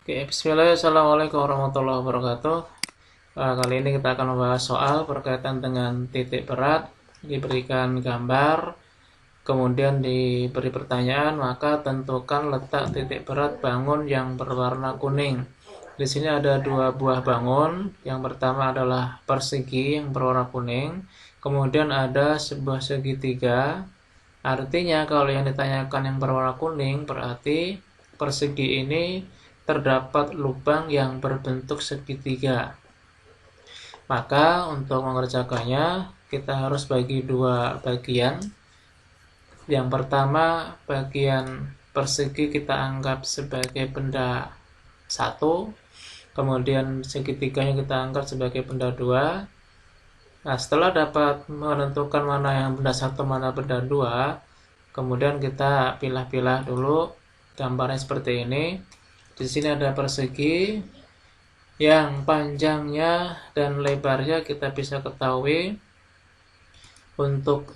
Oke, bismillah, assalamualaikum warahmatullahi wabarakatuh. Kali ini kita akan membahas soal berkaitan dengan titik berat. Diberikan gambar, kemudian diberi pertanyaan, maka tentukan letak titik berat bangun yang berwarna kuning. Di sini ada dua buah bangun. Yang pertama adalah persegi yang berwarna kuning, kemudian ada sebuah segitiga. Artinya kalau yang ditanyakan yang berwarna kuning berarti persegi ini terdapat lubang yang berbentuk segitiga. Maka untuk mengerjakannya kita harus bagi dua bagian. Yang pertama, bagian persegi kita anggap sebagai benda 1, kemudian segitiganya kita anggap sebagai benda 2. Nah, setelah dapat menentukan mana yang benda 1, mana benda 2, kemudian kita pilah-pilah dulu gambarnya seperti ini. Di sini ada persegi yang panjangnya dan lebarnya kita bisa ketahui. Untuk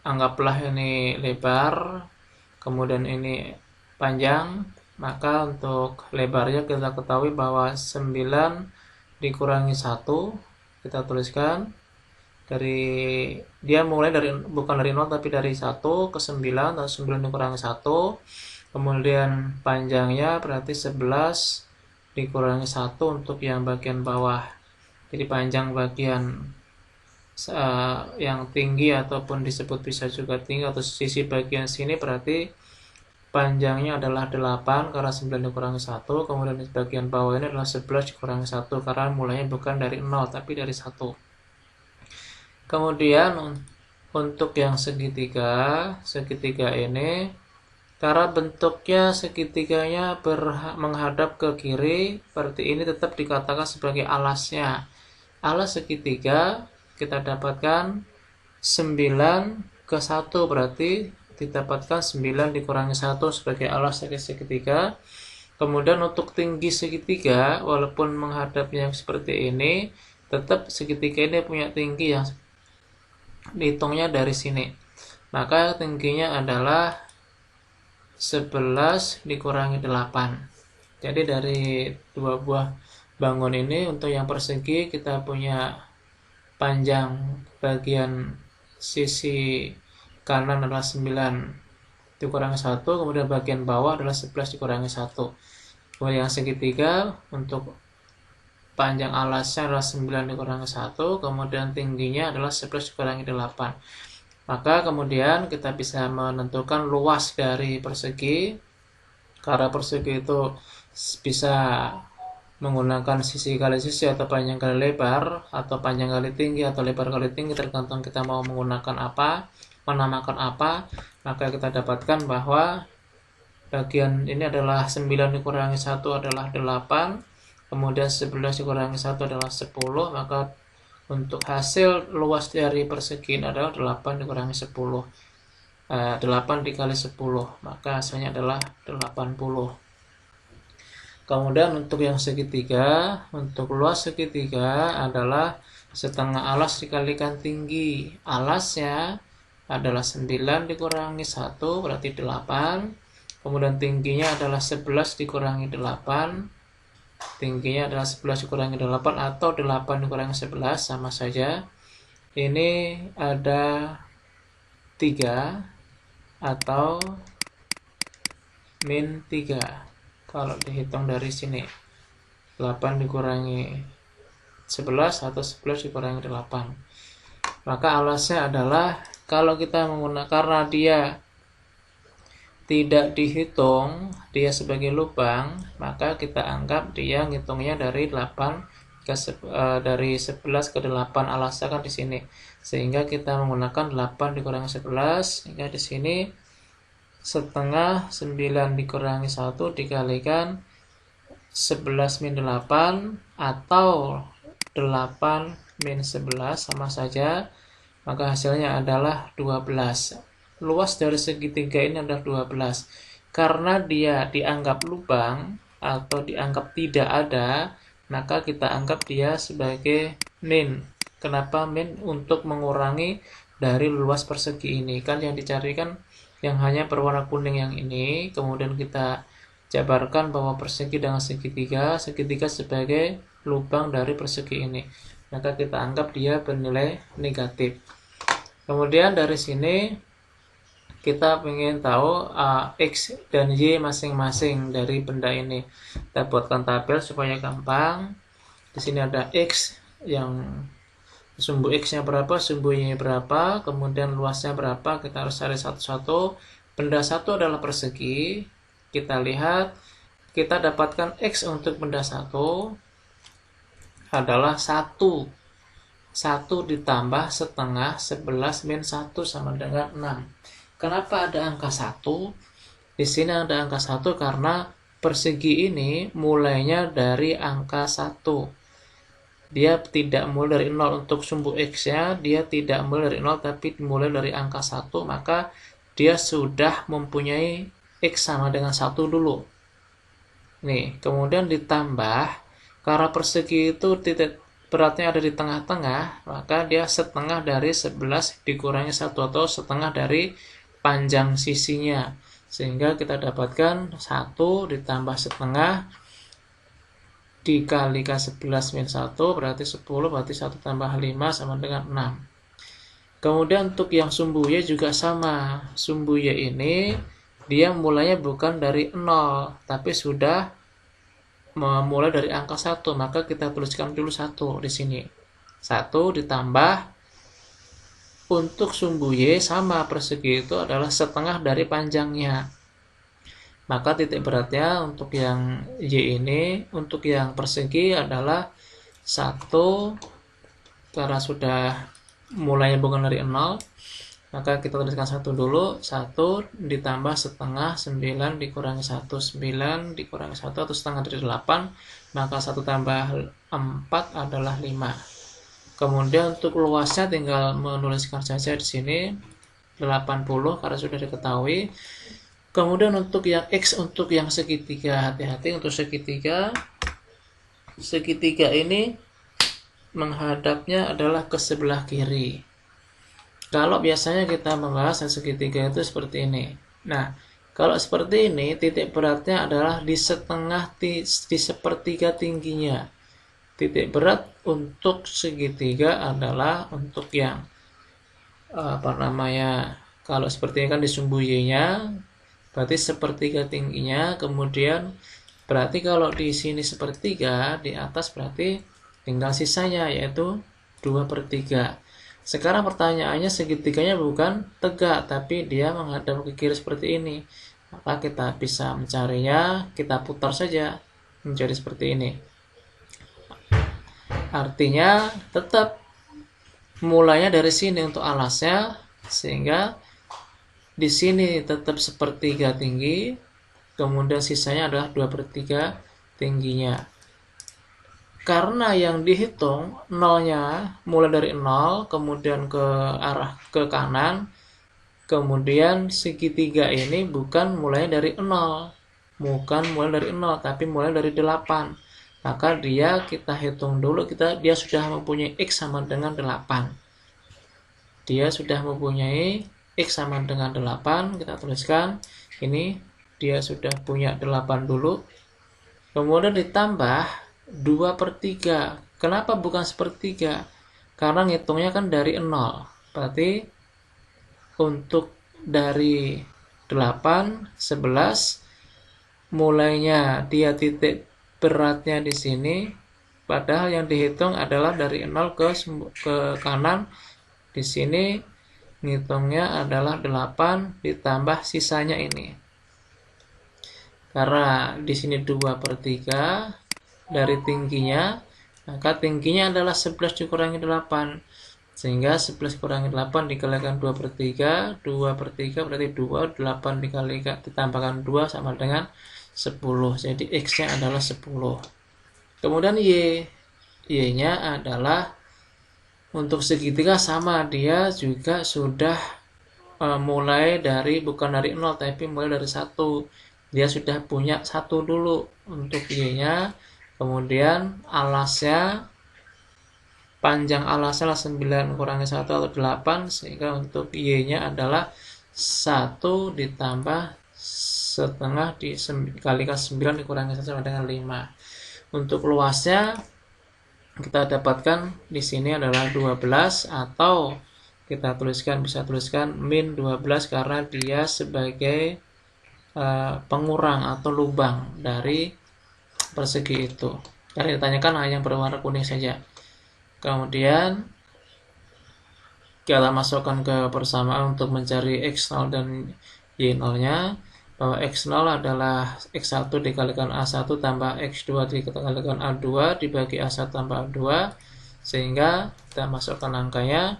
anggaplah ini lebar, kemudian ini panjang, maka untuk lebarnya kita ketahui bahwa 9 dikurangi 1, kita tuliskan dia mulai dari bukan dari 0 tapi dari 1 ke 9, atau 9 dikurangi 1. Kemudian panjangnya berarti 11 dikurangi 1 untuk yang bagian bawah. Jadi panjang bagian yang tinggi ataupun disebut bisa juga tinggi atau sisi bagian sini berarti panjangnya adalah 8 karena 9 dikurangi 1. Kemudian di bagian bawah ini adalah 11 dikurangi 1 karena mulainya bukan dari 0 tapi dari 1. Kemudian untuk yang segitiga ini karena bentuknya segitiganya menghadap ke kiri, berarti ini tetap dikatakan sebagai alasnya. Alas segitiga kita dapatkan 9 ke 1, berarti didapatkan 9 dikurangi 1 sebagai alas segitiga. Kemudian untuk tinggi segitiga, walaupun menghadapnya seperti ini, tetap segitiga ini punya tinggi yang dihitungnya dari sini. Maka tingginya adalah 11 dikurangi 8. Jadi dari dua buah bangun ini untuk yang persegi kita punya panjang bagian sisi kanan adalah 9 dikurangi 1, kemudian bagian bawah adalah 11 dikurangi 1. Kemudian yang segitiga untuk panjang alasnya adalah 9 dikurangi 1, kemudian tingginya adalah 11 dikurangi 8. Maka kemudian kita bisa menentukan luas dari persegi. Karena persegi itu bisa menggunakan sisi kali sisi atau panjang kali lebar, atau panjang kali tinggi atau lebar kali tinggi, tergantung kita mau menggunakan apa, menamakan apa. Maka kita dapatkan bahwa bagian ini adalah 9 dikurangi 1 adalah 8, kemudian 11 dikurangi 1 adalah 10, maka untuk hasil luas dari persegi ini adalah 8 dikurangi 10. 8 dikali 10, maka hasilnya adalah 80. Kemudian untuk yang segitiga, untuk luas segitiga adalah setengah alas dikalikan tinggi. Alasnya adalah 9 dikurangi 1 berarti 8. Kemudian tingginya adalah 11 dikurangi 8. Tingginya adalah 11 dikurangi 8 atau 8 dikurangi 11 sama saja. Ini ada 3 atau min 3 kalau dihitung dari sini. 8 dikurangi 11 atau 11 dikurangi 8. Maka alasnya adalah, kalau kita menggunakan, karena dia tidak dihitung dia sebagai lubang, maka kita anggap dia ngitungnya dari 8 ke dari 11 ke 8, alasnya kan di sini, sehingga kita menggunakan 8 dikurangi 11, sehingga di sini setengah 9 dikurangi 1 dikalikan 11 min 8 atau 8 min 11 sama saja, maka hasilnya adalah 12. Luas dari segitiga ini adalah 12. Karena dia dianggap lubang atau dianggap tidak ada, maka kita anggap dia sebagai min. Kenapa min? Untuk mengurangi dari luas persegi ini. Kan yang dicarikan yang hanya berwarna kuning yang ini, kemudian kita jabarkan bahwa persegi dengan segitiga sebagai lubang dari persegi ini, maka kita anggap dia bernilai negatif. Kemudian dari sini kita ingin tahu X dan Y masing-masing dari benda ini. Kita buatkan tabel supaya gampang. Di sini ada X yang sumbu X-nya berapa, sumbu Y-nya berapa, kemudian luasnya berapa, kita harus cari satu-satu. Benda satu adalah persegi. Kita lihat, kita dapatkan X untuk benda satu adalah 1. 1 ditambah setengah 11 min 1 sama dengan 6. Kenapa ada angka 1? Di sini ada angka 1 karena persegi ini mulainya dari angka 1. Dia tidak mulai dari 0 untuk sumbu X-nya, dia tidak mulai dari 0 tapi dimulai dari angka 1, maka dia sudah mempunyai X sama dengan 1 dulu. Nih, kemudian ditambah, karena persegi itu titik beratnya ada di tengah-tengah, maka dia setengah dari 11 dikurangi 1 atau setengah dari panjang sisinya. Sehingga kita dapatkan 1 ditambah setengah dikalikan 11 min 1 berarti 10, berarti 1 tambah 5 sama dengan 6. Kemudian untuk yang sumbu Y juga sama. Sumbu Y ini dia mulainya bukan dari 0, tapi sudah memulai dari angka 1, maka kita tuliskan dulu 1 di sini. 1 ditambah untuk sumbu Y sama persegi itu adalah setengah dari panjangnya. Maka titik beratnya untuk yang Y ini, untuk yang persegi adalah 1, karena sudah mulainya bukan dari 0, maka kita tuliskan 1 dulu. 1 ditambah setengah 9 dikurangi 1, 9 dikurangi 1 atau setengah dari 8, maka 1 tambah 4 adalah 5. Kemudian untuk luasnya tinggal menuliskan saja di sini 80 karena sudah diketahui. Kemudian untuk yang X untuk yang segitiga, hati-hati untuk segitiga. Segitiga ini menghadapnya adalah ke sebelah kiri. Kalau biasanya kita membahas yang segitiga itu seperti ini. Nah, kalau seperti ini titik beratnya adalah di sepertiga tingginya. Titik berat untuk segitiga adalah untuk yang kalau seperti ini kan di sumbu Y-nya, berarti sepertiga tingginya. Kemudian berarti kalau di sini sepertiga, di atas berarti tinggal sisanya yaitu 2/3. Sekarang pertanyaannya segitiganya bukan tegak, tapi dia menghadap ke kiri seperti ini. Maka kita bisa mencarinya, kita putar saja menjadi seperti ini. Artinya tetap mulainya dari sini untuk alasnya, sehingga di sini tetap sepertiga tinggi, kemudian sisanya adalah 2/3 tingginya. Karena yang dihitung nolnya mulai dari 0, kemudian ke arah ke kanan, kemudian segitiga ini bukan mulai dari 0, tapi mulai dari 8. Maka kita hitung dulu, dia sudah mempunyai X sama dengan 8. Dia sudah mempunyai X sama dengan 8, kita tuliskan ini dia sudah punya 8 dulu. Kemudian ditambah 2/3. Kenapa bukan sepertiga? Karena ngitungnya kan dari 0. Berarti untuk dari 8, 11 mulainya dia titik beratnya di sini, padahal yang dihitung adalah dari 0 ke kanan. Di sini ngitungnya adalah 8 ditambah sisanya ini. Karena di sini 2/3 dari tingginya, maka tingginya adalah 11 dikurangi 8. Sehingga 11 kurangi 8 dikalikan 2/3, 2/3 berarti 2, 8 dikalikan ditambahkan 2 sama dengan 10. Jadi X-nya adalah 10. Kemudian Y-nya adalah untuk segitiga sama, dia juga sudah mulai dari bukan dari 0 tapi mulai dari 1. Dia sudah punya 1 dulu untuk Y-nya. Kemudian alasnya, panjang alasnya 9 kurangi 1 atau 8, sehingga untuk Y-nya adalah 1 ditambah setengah dikalikan 9 dikurangi 1 sama dengan 5. Untuk luasnya kita dapatkan di sini adalah 12, atau kita bisa tuliskan min 12 karena dia sebagai pengurang atau lubang dari persegi itu. Jadi ditanyakan hanya yang berwarna kuning saja. Kemudian kita masukkan ke persamaan untuk mencari X0 dan Y0-nya, bahwa X0 adalah X1 dikalikan A1 tambah X2 dikalikan A2 dibagi A1 tambah A2, sehingga kita masukkan angkanya.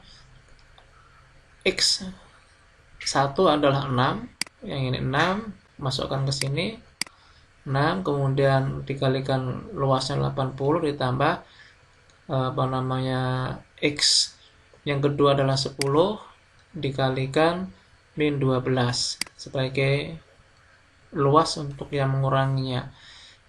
X1 adalah 6, yang ini 6, masukkan ke sini 6, kemudian dikalikan luasnya 80 ditambah X yang kedua adalah 10 dikalikan min 12 sebagai luas untuk yang menguranginya.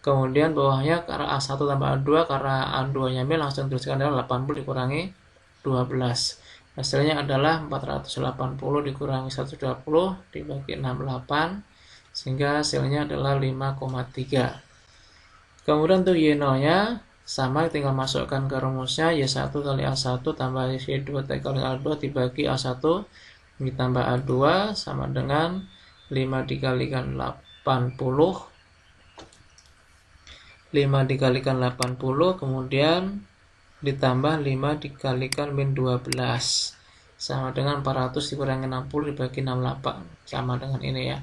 Kemudian bawahnya karena A1 tambah A2, karena A2 nya min, langsung tuliskan adalah 80 dikurangi 12. Hasilnya adalah 480 dikurangi 120 dibagi 68, sehingga hasilnya adalah 5,3. Kemudian untuk Y0-nya sama, tinggal masukkan ke rumusnya, Y1 kali A1 tambah Y2 kali A2 dibagi A1 ditambah A2 sama dengan 5 dikalikan 80, 5 dikalikan 80, kemudian ditambah 5 dikalikan min 12 sama dengan 400 dikurangi 60 dibagi 68, sama dengan ini ya,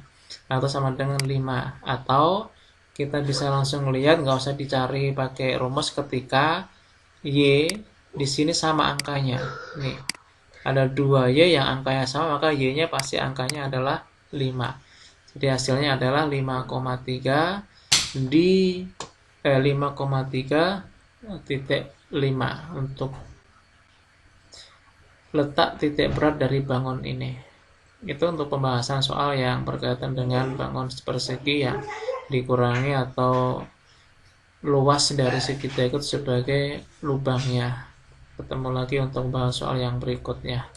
atau sama dengan 5. Atau kita bisa langsung lihat, nggak usah dicari pakai rumus, ketika Y di sini sama angkanya. Nih, ada 2Y yang angkanya sama, maka Y-nya pasti angkanya adalah 5. Jadi hasilnya adalah 5,3 di 5,3,5 untuk letak titik berat dari bangun ini. Itu untuk pembahasan soal yang berkaitan dengan bangun persegi yang dikurangi atau luas dari segitiga itu sebagai lubangnya. Ketemu lagi untuk bahas soal yang berikutnya.